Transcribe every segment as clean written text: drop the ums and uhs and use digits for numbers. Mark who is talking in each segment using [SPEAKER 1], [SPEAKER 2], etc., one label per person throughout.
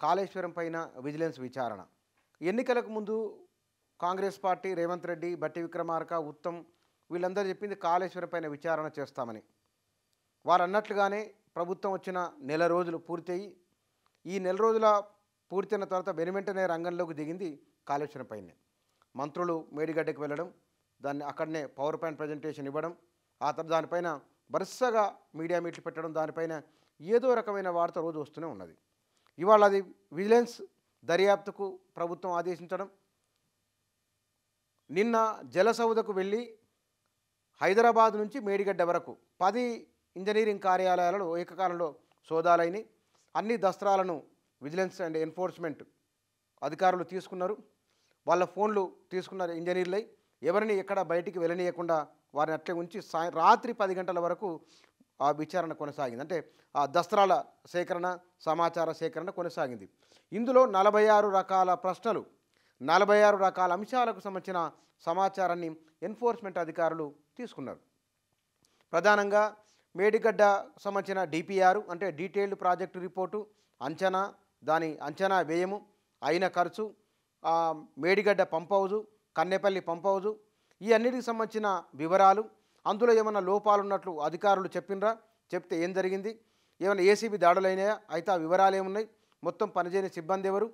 [SPEAKER 1] కాళేశ్వరం పైన విజిలెన్స్ విచారణ. ఎన్నికలకు ముందు కాంగ్రెస్ పార్టీ రేవంత్ రెడ్డి, బట్టి విక్రమార్క, ఉత్తమ్ వీళ్ళందరూ చెప్పింది కాళేశ్వరం పైన విచారణ చేస్తామని. వారు అన్నట్లుగానే ప్రభుత్వం వచ్చిన నెల రోజులు పూర్తయి ఈ నెల రోజుల పూర్తయిన తర్వాత వెనువెంటనే రంగంలోకి దిగింది కాళేశ్వరం పైనే. మంత్రులు మేడిగడ్డకు వెళ్ళడం, దాన్ని అక్కడనే పవర్ పాయింట్ ప్రజెంటేషన్ ఇవ్వడం, ఆ తర్వాత దానిపైన వరుసగా మీడియా మీట్లు పెట్టడం, దానిపైన ఏదో రకమైన వార్త రోజు వస్తూనే ఉన్నది. ఇవాళ అది విజిలెన్స్ దర్యాప్తుకు ప్రభుత్వం ఆదేశించడం, నిన్న జలసౌదకు వెళ్ళి హైదరాబాద్ నుంచి మేడిగడ్డ వరకు 10 ఇంజనీరింగ్ కార్యాలయాలలో ఏకకాలంలో సోదాలైన అన్ని దస్త్రాలను విజిలెన్స్ అండ్ ఎన్ఫోర్స్మెంట్ అధికారులు తీసుకున్నారు. వాళ్ళ ఫోన్లు తీసుకున్నారు ఇంజనీర్లై. ఎవరిని ఎక్కడ బయటికి వెళ్ళనీయకుండా వారిని అట్లే ఉంచి రాత్రి 10 గంటల వరకు ఆ విచారణ కొనసాగింది. అంటే ఆ దస్త్రాల సేకరణ, సమాచార సేకరణ కొనసాగింది. ఇందులో 46 రకాల ప్రశ్నలు, 46 రకాల అంశాలకు సంబంధించిన సమాచారాన్ని ఎన్ఫోర్స్మెంట్ అధికారులు తీసుకున్నారు. ప్రధానంగా మేడిగడ్డ సంబంధించిన డిపిఆర్ అంటే డీటెయిల్డ్ ప్రాజెక్టు రిపోర్టు, అంచనా, దాని అంచనా వ్యయము, అయిన ఖర్చు, Medigadda pump house, Kannepalli pump house, ఈ అన్నిటికి సంబంధించిన వివరాలు, అందులో ఏమైనా లోపాలు ఉన్నట్లు అధికారులు చెప్పినరా, చెప్తే ఏం జరిగింది, ఏమైనా ఏసీబీ దాడులైనాయా, అయితే ఆ వివరాలు ఏమున్నాయి, మొత్తం పనిచేయని సిబ్బంది ఎవరు,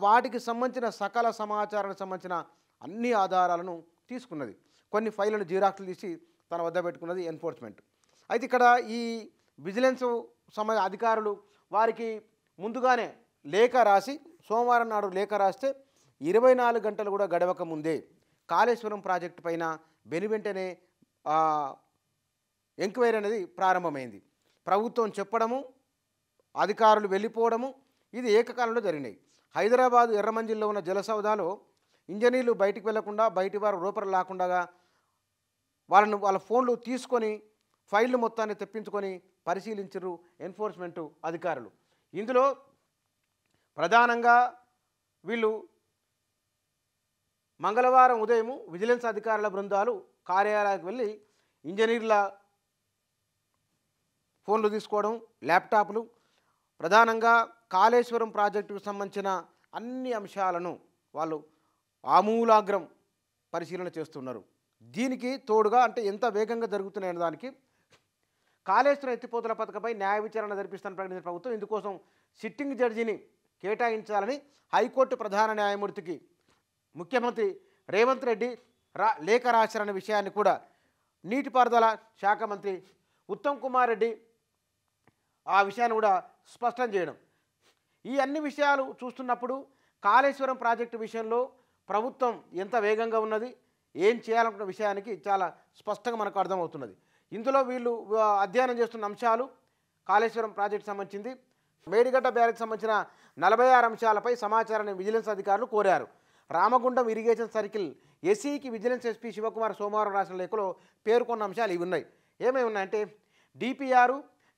[SPEAKER 1] వాటికి సంబంధించిన సకల సమాచారానికి సంబంధించిన అన్ని ఆధారాలను తీసుకున్నది. కొన్ని ఫైళ్ళను జిరాక్స్లు తీసి తన వద్ద పెట్టుకున్నది ఎన్ఫోర్స్మెంట్. అయితే ఇక్కడ ఈ విజిలెన్స్ అధికారులు వారికి ముందుగానే లేఖ రాసి, సోమవారం నాడు లేఖ రాస్తే 24 గంటలు కూడా గడవక ముందే కాళేశ్వరం ప్రాజెక్టు పైన వెనువెంటనే ఎంక్వైరీ అనేది ప్రారంభమైంది. ప్రభుత్వం చెప్పడము, అధికారులు వెళ్ళిపోవడము, ఇది ఏకకాలంలో జరిగినాయి. హైదరాబాద్ ఎర్రమంజిల్లో ఉన్న జలసౌదాలో ఇంజనీర్లు బయటికి వెళ్లకుండా, బయటి వారు లోపల లేకుండా వాళ్ళ ఫోన్లు తీసుకొని ఫైళ్ళు మొత్తాన్ని తెప్పించుకొని పరిశీలించరు ఎన్ఫోర్స్మెంట్ అధికారులు. ఇందులో ప్రధానంగా వీళ్ళు మంగళవారం ఉదయం విజిలెన్స్ అధికారుల బృందాలు కార్యాలయానికి వెళ్ళి ఇంజనీర్ల ఫోన్లు తీసుకోవడం, ల్యాప్టాప్లు, ప్రధానంగా కాళేశ్వరం ప్రాజెక్టుకు సంబంధించిన అన్ని అంశాలను వాళ్ళు ఆమూలాగ్రం పరిశీలన చేస్తున్నారు. దీనికి తోడుగా అంటే ఎంత వేగంగా జరుగుతున్నాయనే దానికి కాళేశ్వరం ఎత్తిపోతల పథకంపై న్యాయ విచారణ జరిపిస్తానని ప్రకటించిన ప్రభుత్వం ఇందుకోసం సిట్టింగ్ జడ్జిని కేటాయించాలని హైకోర్టు ప్రధాన న్యాయమూర్తికి ముఖ్యమంత్రి రేవంత్ రెడ్డి లేఖ రాశారనే విషయాన్ని కూడా నీటిపారుదల శాఖ మంత్రి ఉత్తమ్ కుమార్ రెడ్డి ఆ విషయాన్ని కూడా స్పష్టం చేయడం. ఈ అన్ని విషయాలు చూస్తున్నప్పుడు కాళేశ్వరం ప్రాజెక్టు విషయంలో ప్రభుత్వం ఎంత వేగంగా ఉన్నది, ఏం చేయాలనుకున్న విషయానికి చాలా స్పష్టంగా మనకు అర్థమవుతున్నది. ఇందులో వీళ్ళు అధ్యయనం చేస్తున్న అంశాలు కాళేశ్వరం ప్రాజెక్టు సంబంధించింది. మేడిగడ్డ బ్యారేజ్కి సంబంధించిన 46 అంశాలపై సమాచారాన్ని విజిలెన్స్ అధికారులు కోరారు. రామగుండం ఇరిగేషన్ సర్కిల్ ఎస్సీకి విజిలెన్స్ ఎస్పీ శివకుమార్ సోమవారం రాసిన లేఖలో పేర్కొన్న అంశాలు ఇవి ఉన్నాయి. ఏమేమి ఉన్నాయంటే డిపిఆర్,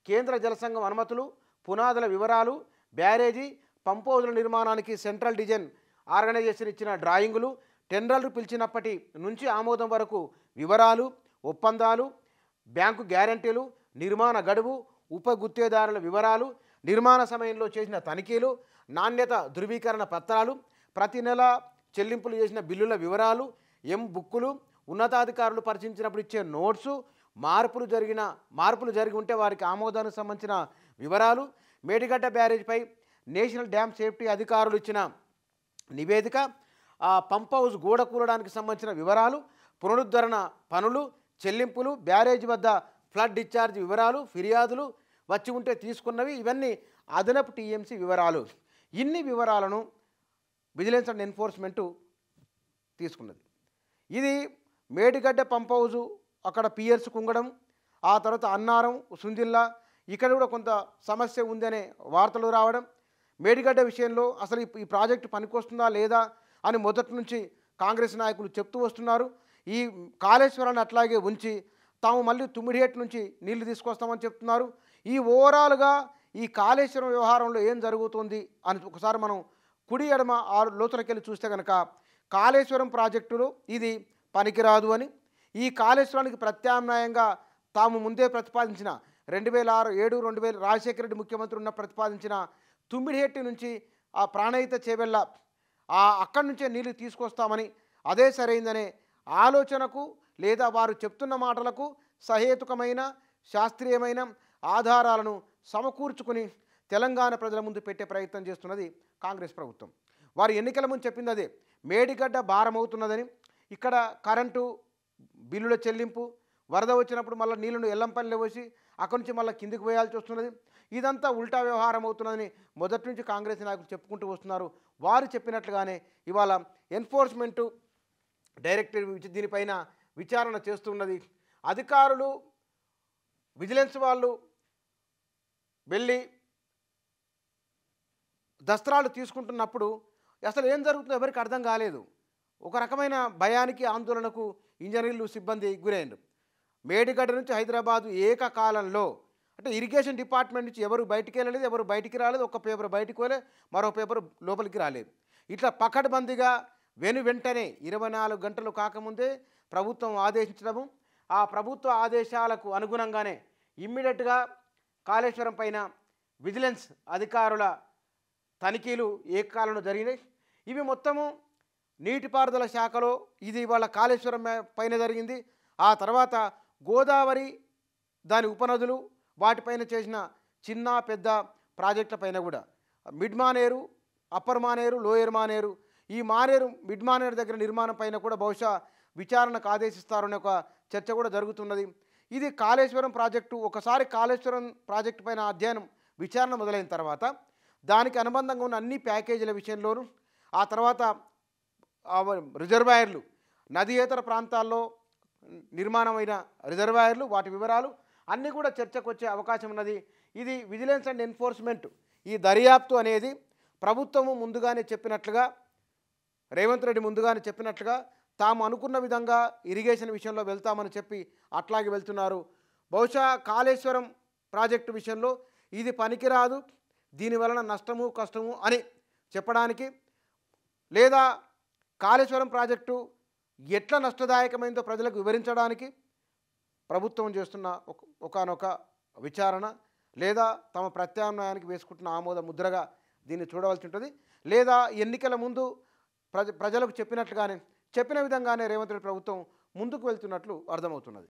[SPEAKER 1] కేంద్ర జలసంఘం అనుమతులు, పునాదుల వివరాలు, బ్యారేజీ, పంపోజుల నిర్మాణానికి సెంట్రల్ డిజైన్ ఆర్గనైజేషన్ ఇచ్చిన డ్రాయింగులు, టెండర్లు పిలిచినప్పటి నుంచి ఆమోదం వరకు వివరాలు, ఒప్పందాలు, బ్యాంకు గ్యారంటీలు, నిర్మాణ గడువు, ఉప గుత్తేదారుల వివరాలు, నిర్మాణ సమయంలో చేసిన తనిఖీలు, నాణ్యత ధృవీకరణ పత్రాలు, ప్రతి నెల చెల్లింపులు చేసిన బిల్లుల వివరాలు, బుక్కులు, ఉన్నతాధికారులు పరిశీలించినప్పుడు ఇచ్చే నోట్సు, మార్పులు జరిగి ఉంటే వారికి ఆమోదానికి సంబంధించిన వివరాలు, మేడిగడ్డ బ్యారేజ్పై నేషనల్ డ్యామ్ సేఫ్టీ అధికారులు ఇచ్చిన నివేదిక, పంప్ హౌస్ గోడ కూలడానికి సంబంధించిన వివరాలు, పునరుద్ధరణ పనులు, చెల్లింపులు, బ్యారేజ్ వద్ద ఫ్లడ్ డిశ్చార్జ్ వివరాలు, ఫిర్యాదులు వచ్చి ఉంటే తీసుకున్నవి, ఇవన్నీ అదనపు టీఎంసీ వివరాలు. ఇన్ని వివరాలను విజిలెన్స్ అండ్ ఎన్ఫోర్స్మెంటు తీసుకున్నది. ఇది మేడిగడ్డ పంప్ హౌజు అక్కడ పియర్స్ కుంగడం, ఆ తర్వాత అన్నారం, సుందిల్లా ఇక్కడ కూడా కొంత సమస్య ఉందనే వార్తలు రావడం, మేడిగడ్డ విషయంలో అసలు ఈ ప్రాజెక్టు పనికొస్తుందా లేదా అని మొదటి నుంచి కాంగ్రెస్ నాయకులు చెప్తూ వస్తున్నారు. ఈ కాళేశ్వరాన్ని అట్లాగే ఉంచి తాము మళ్ళీ తుమ్మిడిహేట్ నుంచి నీళ్లు తీసుకొస్తామని చెప్తున్నారు. ఈ ఓవరాల్గా ఈ కాళేశ్వరం వ్యవహారంలో ఏం జరుగుతుంది అని ఒకసారి మనం కుడి ఎడమ లోతులకెళ్ళి చూస్తే కనుక కాళేశ్వరం ప్రాజెక్టులో ఇది పనికిరాదు అని, ఈ కాళేశ్వరానికి ప్రత్యామ్నాయంగా తాము ముందే ప్రతిపాదించిన 2006, 2007 రాజశేఖర రెడ్డి ముఖ్యమంత్రి ఉన్న ప్రతిపాదించిన తుమ్మిడిహెట్టి నుంచి ఆ ప్రాణహిత చేవెళ్ళ అక్కడి నుంచే నీళ్లు తీసుకొస్తామని అదే సరైందనే ఆలోచనకు లేదా వారు చెప్తున్న మాటలకు సహేతుకమైన శాస్త్రీయమైన ఆధారాలను సమకూర్చుకుని తెలంగాణ ప్రజల ముందు పెట్టే ప్రయత్నం చేస్తున్నది కాంగ్రెస్ ప్రభుత్వం. వారు ఎన్నికల ముందు చెప్పింది అదే, మేడిగడ్డ భారమవుతున్నదని, ఇక్కడ కరెంటు బిల్లుల చెల్లింపు, వరద వచ్చినప్పుడు మళ్ళీ నీళ్లను ఎల్లంపల్లిలో పోసి అక్కడి నుంచి మళ్ళీ కిందికి పోయాల్సి వస్తున్నది, ఇదంతా ఉల్టా వ్యవహారం అవుతున్నదని మొదటి నుంచి కాంగ్రెస్ నాయకులు చెప్పుకుంటూ వస్తున్నారు. వారు చెప్పినట్లుగానే ఇవాళ ఎన్ఫోర్స్మెంటు డైరెక్టరేట్ దీనిపైన విచారణ చేస్తున్నది. అధికారులు విజిలెన్స్ వాళ్ళు వెళ్ళి దస్త్రాలు తీసుకుంటున్నప్పుడు అసలు ఏం జరుగుతుందో ఎవరికి అర్థం కాలేదు. ఒక రకమైన భయానికి ఆందోళనకు ఇంజనీర్లు సిబ్బంది గురైండ్రు. మేడిగడ్డ నుంచి హైదరాబాదు ఏకకాలంలో అంటే ఇరిగేషన్ డిపార్ట్మెంట్ నుంచి ఎవరు బయటికి వెళ్ళలేదు, ఎవరు బయటికి రాలేదు, ఒక పేపర్ బయటికి పోలే, మరో పేపర్ లోపలికి రాలేదు. ఇట్లా పకడ్బందీగా వెంటనే 24 గంటలు కాకముందే ప్రభుత్వం ఆదేశించడము, ఆ ప్రభుత్వ ఆదేశాలకు అనుగుణంగానే ఇమ్మీడియట్గా కాళేశ్వరం పైన విజిలెన్స్ అధికారుల తనిఖీలు ఏకకాలంలో జరిగినాయి. ఇవి మొత్తము నీటిపారుదల శాఖలో ఇది ఇవాళ కాళేశ్వరం పైన జరిగింది. ఆ తర్వాత గోదావరి దాని ఉపనదులు వాటిపైన చేసిన చిన్న పెద్ద ప్రాజెక్టుల పైన కూడా mid Maneru, upper Maneru, lower Maneru, ఈ మానేరు మిడ్ మానేరు దగ్గర నిర్మాణం పైన కూడా బహుశా విచారణకు ఆదేశిస్తారనే ఒక చర్చ కూడా జరుగుతున్నది. ఇది కాళేశ్వరం ప్రాజెక్టు, ఒకసారి కాళేశ్వరం ప్రాజెక్టు పైన అధ్యయనం విచారణ మొదలైన తర్వాత దానికి అనుబంధంగా ఉన్న అన్ని ప్యాకేజీల విషయంలోనూ, ఆ తర్వాత రిజర్వాయర్లు నదీయేతర ప్రాంతాల్లో నిర్మాణమైన రిజర్వాయర్లు వాటి వివరాలు అన్నీ కూడా చర్చకు వచ్చే అవకాశం ఉన్నది. ఇది విజిలెన్స్ అండ్ ఎన్ఫోర్స్మెంట్ ఈ దర్యాప్తు అనేది ప్రభుత్వము ముందుగానే చెప్పినట్లుగా, రేవంత్ రెడ్డి ముందుగానే చెప్పినట్లుగా తాము అనుకున్న విధంగా ఇరిగేషన్ విషయంలో వెళ్తామని చెప్పి అట్లాగే వెళ్తున్నారు. బహుశా కాళేశ్వరం ప్రాజెక్టు విషయంలో ఇది పనికిరాదు, దీనివలన నష్టము కష్టము అని చెప్పడానికి, లేదా కాళేశ్వరం ప్రాజెక్టు ఎట్లా నష్టదాయకమైందో ప్రజలకు వివరించడానికి ప్రభుత్వం చేస్తున్న ఒకానొక విచారణ, లేదా తమ ప్రత్యామ్నాయానికి వేసుకుంటున్న ఆమోద ముద్రగా దీన్ని చూడవలసి ఉంటుంది. లేదా ఎన్నికల ముందు ప్రజలకు చెప్పిన విధంగానే రేవంత్ రెడ్డి ప్రభుత్వం ముందుకు వెళ్తున్నట్లు అర్థమవుతున్నది.